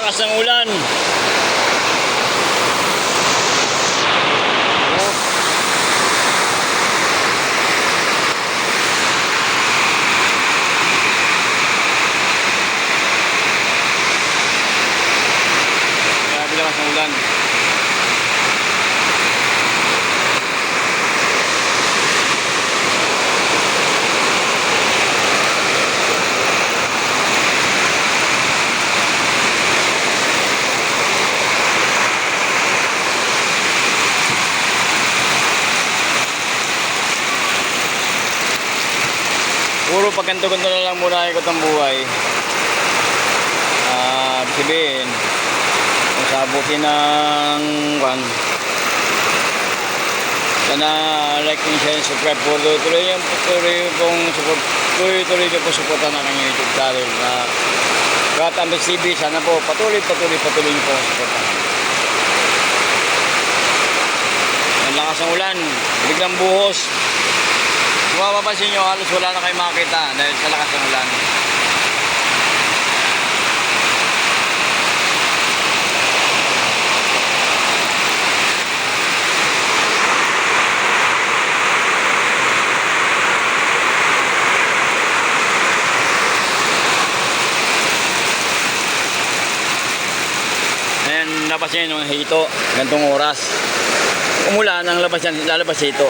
lakas ng ulan. Grabe lakas ng ulan. Puro pagkanto-kanto na lang muna ikot ang buhay. Sabihin, kung sabukin ng sana like and share and subscribe po. Tuloy po suportan ng aking YouTube channel na Ratambes TV. Sana po patuloy niyo po ang suportan. Ang lakas ng ulan, biglang buhos. Kung mapapansin nyo, halos wala na kayo makakita dahil sa lakas ng ulan. Ayan, napansin nyo yung hito, gantong oras. Umulan, ang lalabas hito.